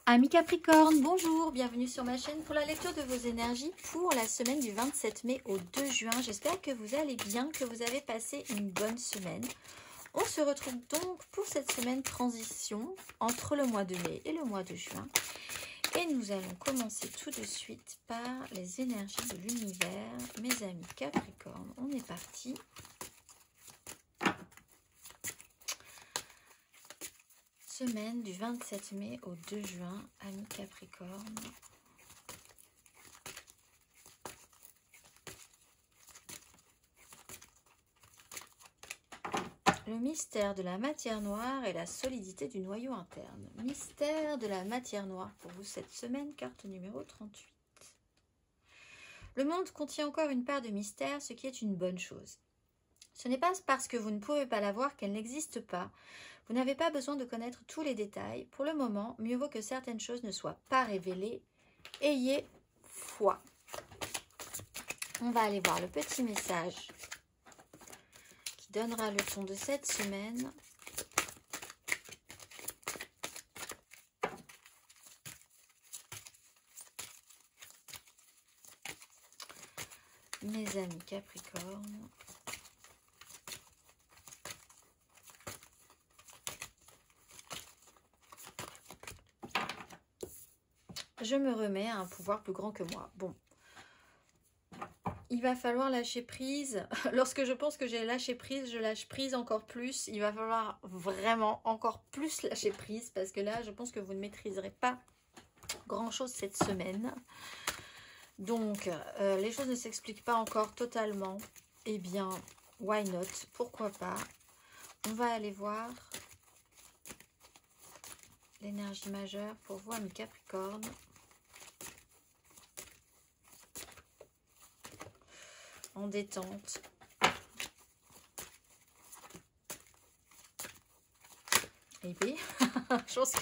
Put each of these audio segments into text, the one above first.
Amis Capricorne, bonjour, bienvenue sur ma chaîne pour la lecture de vos énergies pour la semaine du 27 mai au 2 juin. J'espère que vous allez bien, que vous avez passé une bonne semaine. On se retrouve donc pour cette semaine transition entre le mois de mai et le mois de juin. Et nous allons commencer tout de suite par les énergies de l'univers. Mes amis Capricorne, on est parti. Semaine du 27 mai au 2 juin, amis Capricorne. Le mystère de la matière noire et la solidité du noyau interne. Mystère de la matière noire pour vous cette semaine, carte numéro 38. Le monde contient encore une part de mystère, ce qui est une bonne chose. Ce n'est pas parce que vous ne pouvez pas la voir qu'elle n'existe pas. Vous n'avez pas besoin de connaître tous les détails. Pour le moment, mieux vaut que certaines choses ne soient pas révélées. Ayez foi. On va aller voir le petit message qui donnera le ton de cette semaine. Mes amis Capricorne. Je me remets à un pouvoir plus grand que moi. Bon, il va falloir lâcher prise. Lorsque je pense que j'ai lâché prise, je lâche prise encore plus. Il va falloir vraiment encore plus lâcher prise parce que là, je pense que vous ne maîtriserez pas grand-chose cette semaine. Donc, les choses ne s'expliquent pas encore totalement. Eh bien, why not? Pourquoi pas? On va aller voir l'énergie majeure pour vous, amis Capricorne. En détente. Et puis, je pense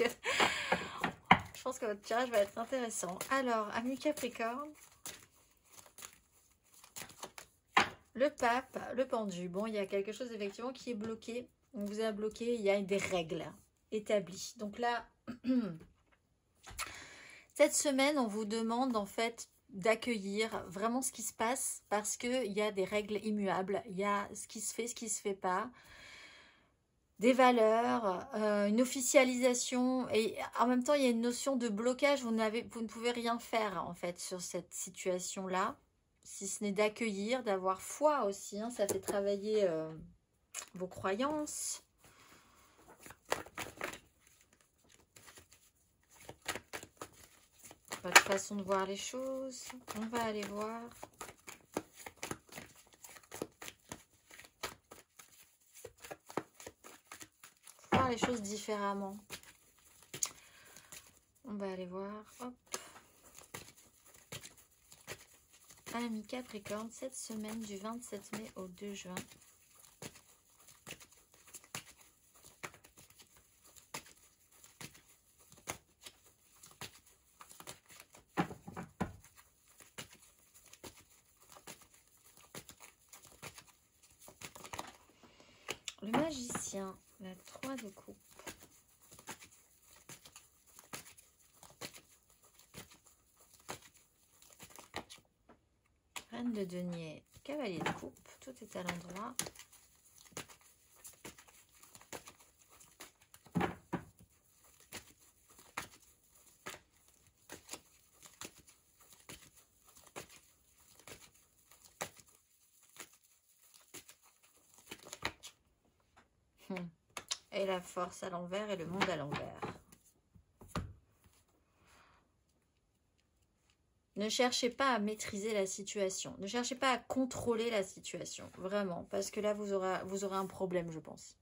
que votre tirage va être intéressant. Alors, amis Capricorne, le pape, le pendu. Bon, il y a quelque chose effectivement qui est bloqué. On vous a bloqué, il y a des règles établies. Donc là, cette semaine, on vous demande en fait d'accueillir vraiment ce qui se passe parce qu'il y a des règles immuables. Il y a ce qui se fait pas. Des valeurs, une officialisation et en même temps il y a une notion de blocage. Vous ne pouvez rien faire en fait sur cette situation-là, si ce n'est d'accueillir, d'avoir foi aussi. Hein, ça fait travailler vos croyances. Votre façon de voir les choses. On va aller voir. Voir les choses différemment. On va aller voir. Hop. Amis Capricorne, cette semaine du 27 mai au 2 juin. Le magicien, la 3 de coupe. Reine de denier, cavalier de coupe, tout est à l'endroit. Et la force à l'envers et le monde à l'envers. Ne cherchez pas à maîtriser la situation. Ne cherchez pas à contrôler la situation. Vraiment. Parce que là, vous aurez un problème, je pense.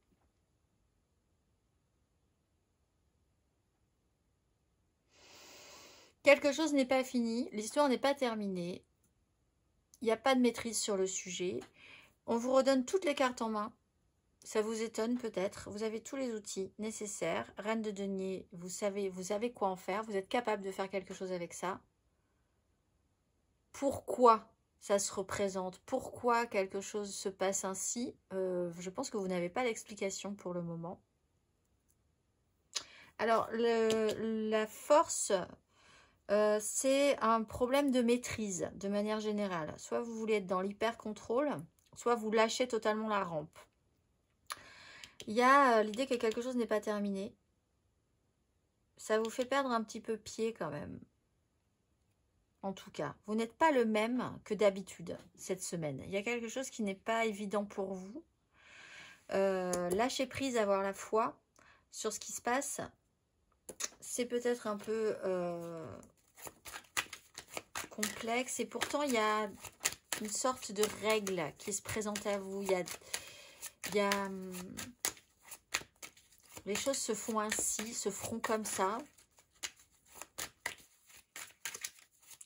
Quelque chose n'est pas fini. L'histoire n'est pas terminée. Il n'y a pas de maîtrise sur le sujet. On vous redonne toutes les cartes en main. Ça vous étonne peut-être. Vous avez tous les outils nécessaires. Reine de denier, vous savez quoi en faire. Vous êtes capable de faire quelque chose avec ça. Pourquoi ça se représente? Pourquoi quelque chose se passe ainsi? Je pense que vous n'avez pas d'explication pour le moment. Alors, la force, c'est un problème de maîtrise, de manière générale. Soit vous voulez être dans l'hyper-contrôle, soit vous lâchez totalement la rampe. Il y a l'idée que quelque chose n'est pas terminé. Ça vous fait perdre un petit peu pied quand même. En tout cas, vous n'êtes pas le même que d'habitude cette semaine. Il y a quelque chose qui n'est pas évident pour vous. Lâcher prise, avoir la foi sur ce qui se passe, c'est peut-être un peu complexe. Et pourtant, il y a une sorte de règle qui se présente à vous. Les choses se font ainsi, se feront comme ça.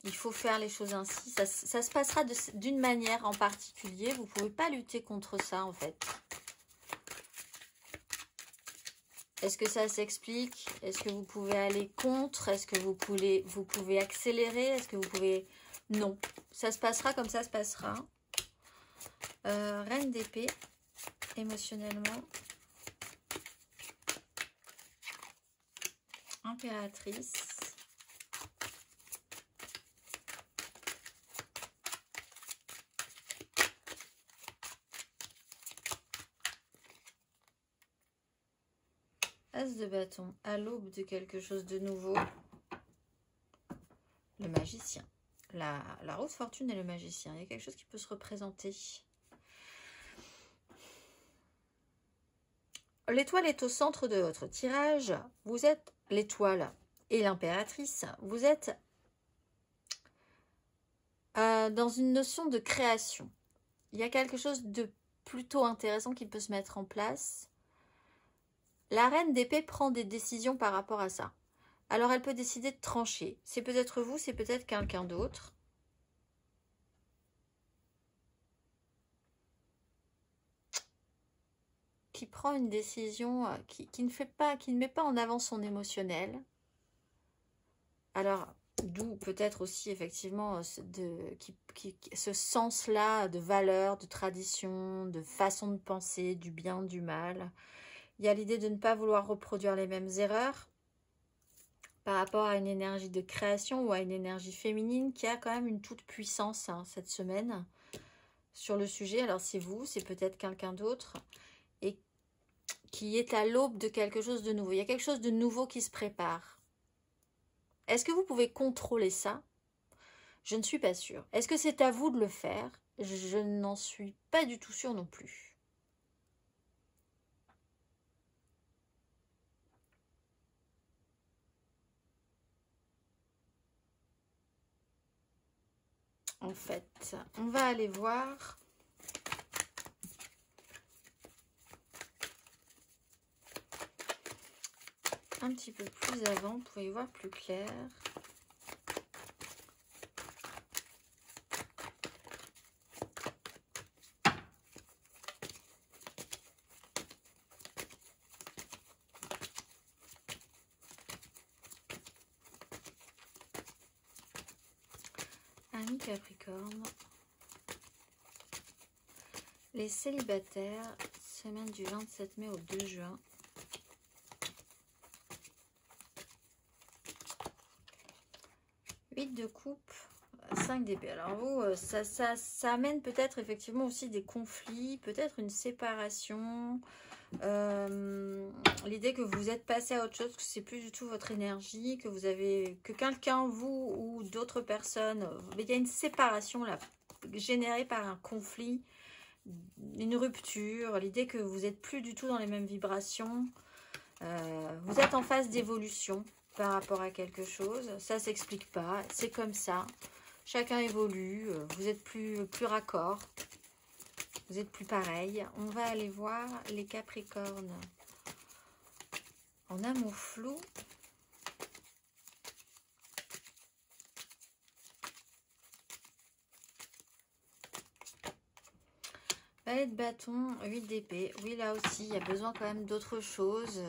Il faut faire les choses ainsi. Ça se passera d'une manière en particulier. Vous ne pouvez pas lutter contre ça, en fait. Est-ce que ça s'explique? Est-ce que vous pouvez aller contre? Est-ce que vous pouvez accélérer? Est-ce que vous pouvez... Non. Ça se passera comme ça se passera. Reine d'épée, émotionnellement. Impératrice. As de bâton, à l'aube de quelque chose de nouveau. Le magicien. La roue de fortune et le magicien. Il y a quelque chose qui peut se représenter. L'étoile est au centre de votre tirage. Vous êtes l'étoile et l'impératrice. Vous êtes dans une notion de création. Il y a quelque chose de plutôt intéressant qui peut se mettre en place. La reine d'épée prend des décisions par rapport à ça. Alors elle peut décider de trancher. C'est peut-être vous, c'est peut-être quelqu'un d'autre. Qui prend une décision qui ne met pas en avant son émotionnel. Alors, d'où peut-être aussi effectivement ce sens-là de valeur, de tradition, de façon de penser, du bien, du mal. Il y a l'idée de ne pas vouloir reproduire les mêmes erreurs par rapport à une énergie de création ou à une énergie féminine qui a quand même une toute puissance cette semaine sur le sujet. Alors c'est vous, c'est peut-être quelqu'un d'autre et qui est à l'aube de quelque chose de nouveau. Il y a quelque chose de nouveau qui se prépare. Est-ce que vous pouvez contrôler ça? Je ne suis pas sûre. Est-ce que c'est à vous de le faire? Je n'en suis pas du tout sûre non plus. En fait, on va aller voir un petit peu plus avant pour y voir plus clair. Ami Capricorne. Les célibataires, semaine du 27 mai au 2 juin. De coupe, 5 d'épée. Alors vous, ça amène peut-être effectivement aussi des conflits, peut-être une séparation, l'idée que vous êtes passé à autre chose, que c'est plus du tout votre énergie, que quelqu'un, vous ou d'autres personnes, il y a une séparation là, générée par un conflit, une rupture, l'idée que vous n'êtes plus du tout dans les mêmes vibrations, vous êtes en phase d'évolution par rapport à quelque chose, ça s'explique pas, c'est comme ça, chacun évolue, vous êtes plus raccord, vous êtes plus pareil. On va aller voir les Capricornes en amour flou. Valet de bâton, 8 d'épée, oui là aussi il y a besoin quand même d'autre chose.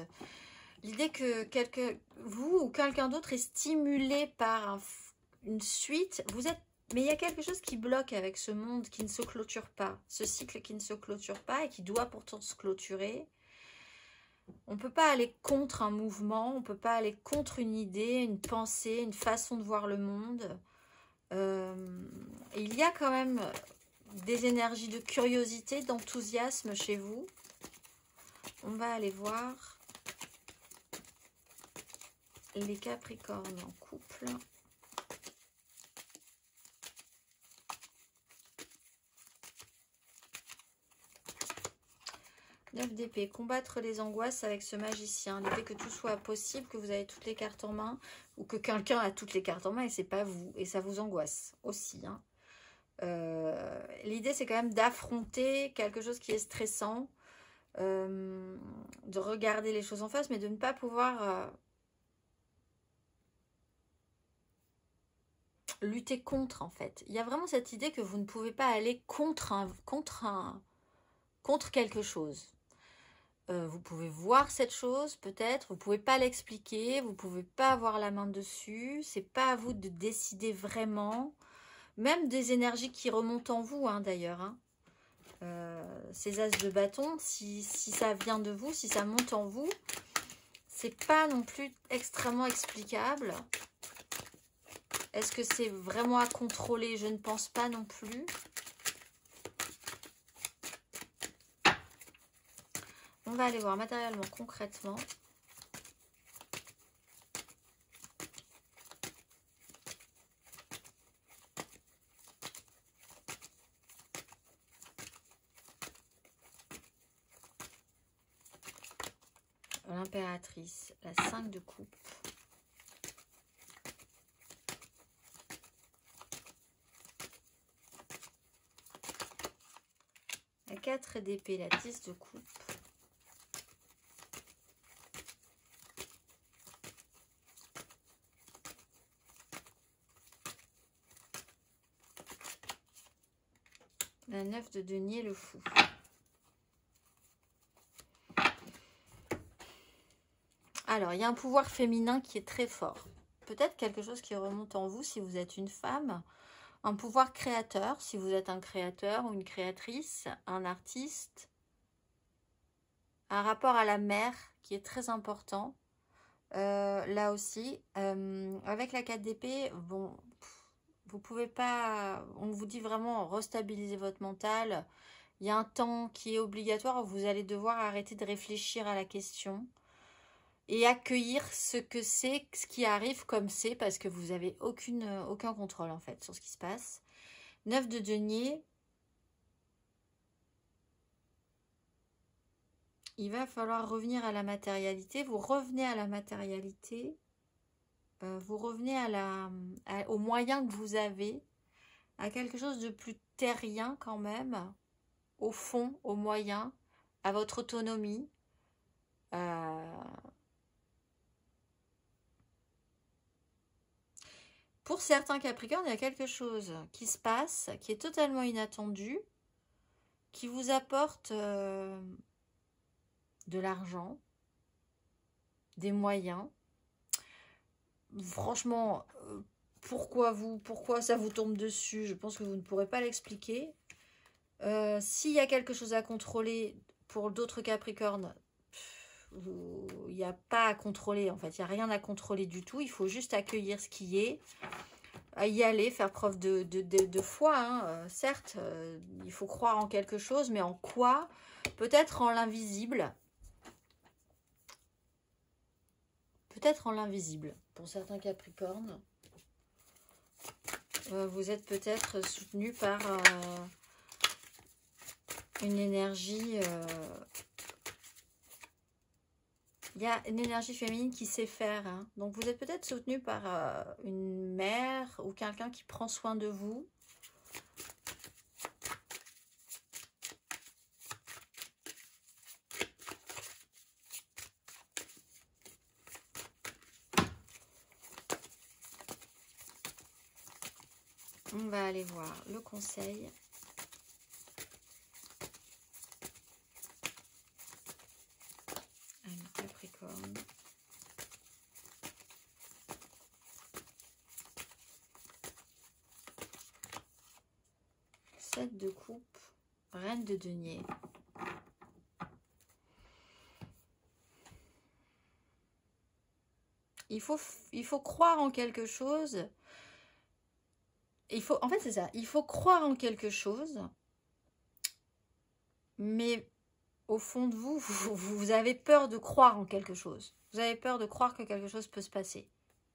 L'idée que vous ou quelqu'un d'autre est stimulé par une suite, mais il y a quelque chose qui bloque avec ce monde qui ne se clôture pas, ce cycle qui ne se clôture pas et qui doit pourtant se clôturer. On ne peut pas aller contre un mouvement, on ne peut pas aller contre une idée, une pensée, une façon de voir le monde. Il y a quand même des énergies de curiosité, d'enthousiasme chez vous. On va aller voir les Capricornes en couple. 9 d'épée, combattre les angoisses avec ce magicien. L'idée que tout soit possible, que vous avez toutes les cartes en main, ou que quelqu'un a toutes les cartes en main et c'est pas vous. Et ça vous angoisse aussi. Hein. L'idée, c'est quand même d'affronter quelque chose qui est stressant, de regarder les choses en face, mais de ne pas pouvoir lutter contre, en fait. Il y a vraiment cette idée que vous ne pouvez pas aller contre quelque chose. Vous pouvez voir cette chose, peut-être, vous ne pouvez pas l'expliquer, vous ne pouvez pas avoir la main dessus, c'est pas à vous de décider vraiment, même des énergies qui remontent en vous, hein, d'ailleurs. Hein. Ces as de bâton, si ça vient de vous, si ça monte en vous, c'est pas non plus extrêmement explicable. Est-ce que c'est vraiment à contrôler? Je ne pense pas non plus. On va aller voir matériellement, concrètement. L'impératrice, la 5 de coupe. La 4 d'épée, la 10 de coupe. La 9 de denier, le fou. Alors, il y a un pouvoir féminin qui est très fort. Peut-être quelque chose qui remonte en vous si vous êtes une femme. Un pouvoir créateur, si vous êtes un créateur ou une créatrice, un artiste. Un rapport à la mer qui est très important. Là aussi, avec la 4 d'épée, bon, vous pouvez pas, on vous dit vraiment restabiliser votre mental. Il y a un temps qui est obligatoire où vous allez devoir arrêter de réfléchir à la question et accueillir ce que c'est, ce qui arrive comme c'est, parce que vous n'avez aucun contrôle en fait sur ce qui se passe. 9 de denier. Il va falloir revenir à la matérialité. Vous revenez à la matérialité. Vous revenez aux moyens que vous avez, à quelque chose de plus terrien quand même, au fond, aux moyens, à votre autonomie. Pour certains Capricornes, il y a quelque chose qui se passe, qui est totalement inattendu, qui vous apporte de l'argent, des moyens. Franchement, pourquoi ça vous tombe dessus? Je pense que vous ne pourrez pas l'expliquer. S'il y a quelque chose à contrôler pour d'autres Capricornes, il n'y a pas à contrôler. En fait, il n'y a rien à contrôler du tout. Il faut juste accueillir ce qui est, y aller, faire preuve de foi. Hein. Certes, il faut croire en quelque chose, mais en quoi? Peut-être en l'invisible. Peut-être en l'invisible. Pour certains Capricornes, vous êtes peut-être soutenu par une énergie... il y a une énergie féminine qui sait faire. Hein. Donc, vous êtes peut-être soutenu par une mère ou quelqu'un qui prend soin de vous. On va aller voir le conseil. Un Capricorne. Sept de coupe, reine de denier. Il faut croire en quelque chose. En fait, c'est ça. Il faut croire en quelque chose. Mais au fond de vous, vous avez peur de croire en quelque chose. Vous avez peur de croire que quelque chose peut se passer.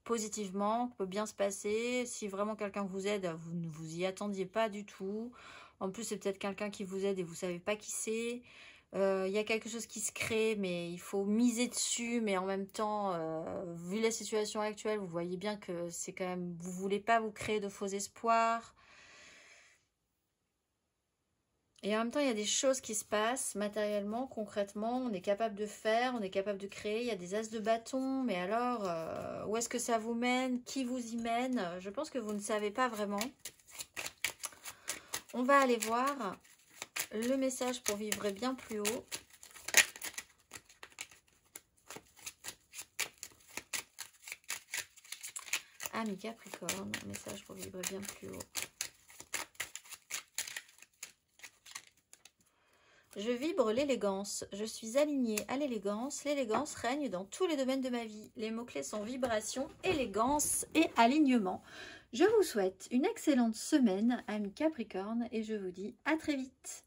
Positivement, peut bien se passer. Si vraiment quelqu'un vous aide, vous ne vous y attendiez pas du tout. En plus, c'est peut-être quelqu'un qui vous aide et vous ne savez pas qui c'est. Il y a quelque chose qui se crée, mais il faut miser dessus. Mais en même temps, vu la situation actuelle, vous voyez bien que c'est quand même... Vous ne voulez pas vous créer de faux espoirs. Et en même temps, il y a des choses qui se passent matériellement, concrètement. On est capable de faire, on est capable de créer. Il y a des as de bâton. Mais alors, où est-ce que ça vous mène? Qui vous y mène? Je pense que vous ne savez pas vraiment. On va aller voir le message pour vibrer bien plus haut. Ami Capricorne, message pour vibrer bien plus haut. Je vibre l'élégance. Je suis alignée à l'élégance. L'élégance règne dans tous les domaines de ma vie. Les mots-clés sont vibration, élégance et alignement. Je vous souhaite une excellente semaine, amis Capricorne, et je vous dis à très vite.